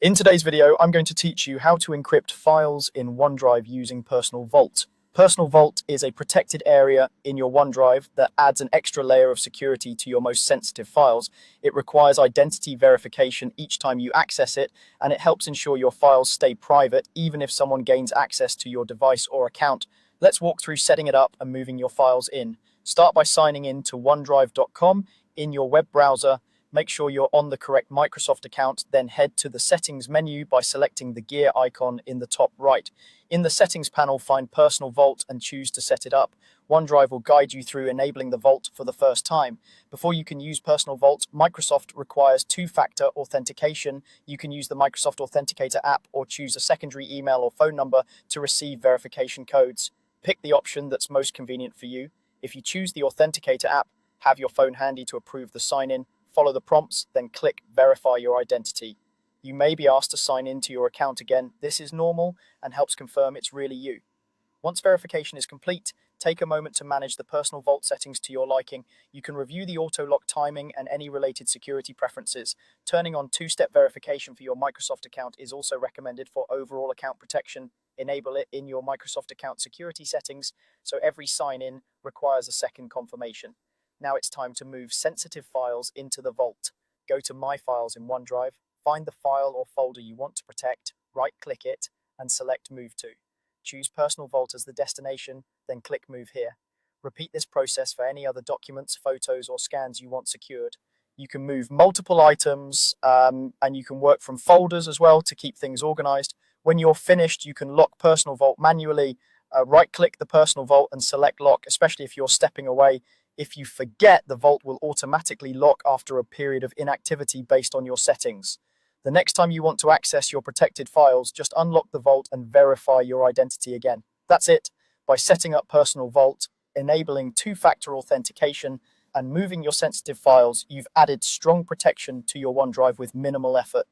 In today's video, I'm going to teach you how to encrypt files in OneDrive using Personal Vault. Personal Vault is a protected area in your OneDrive that adds an extra layer of security to your most sensitive files. It requires identity verification each time you access it, and it helps ensure your files stay private even if someone gains access to your device or account. Let's walk through setting it up and moving your files in. Start by signing in to OneDrive.com in your web browser. Make sure you're on the correct Microsoft account, then head to the Settings menu by selecting the gear icon in the top right. In the Settings panel, find Personal Vault and choose to set it up. OneDrive will guide you through enabling the Vault for the first time. Before you can use Personal Vault, Microsoft requires two-factor authentication. You can use the Microsoft Authenticator app or choose a secondary email or phone number to receive verification codes. Pick the option that's most convenient for you. If you choose the Authenticator app, have your phone handy to approve the sign-in. Follow the prompts, then click Verify your identity. You may be asked to sign into your account again. This is normal and helps confirm it's really you. Once verification is complete, take a moment to manage the Personal Vault settings to your liking. You can review the auto-lock timing and any related security preferences. Turning on two-step verification for your Microsoft account is also recommended for overall account protection. Enable it in your Microsoft account security settings, so every sign-in requires a second confirmation. Now it's time to move sensitive files into the Vault. Go to My Files in OneDrive, find the file or folder you want to protect, right-click it, and select Move To. Choose Personal Vault as the destination, then click Move Here. Repeat this process for any other documents, photos, or scans you want secured. You can move multiple items, and you can work from folders as well to keep things organized. When you're finished, you can lock Personal Vault manually. Right-click the Personal Vault and select Lock, especially if you're stepping away. If you forget, the Vault will automatically lock after a period of inactivity based on your settings. The next time you want to access your protected files, just unlock the Vault and verify your identity again. That's it. By setting up Personal Vault, enabling two-factor authentication, and moving your sensitive files, you've added strong protection to your OneDrive with minimal effort.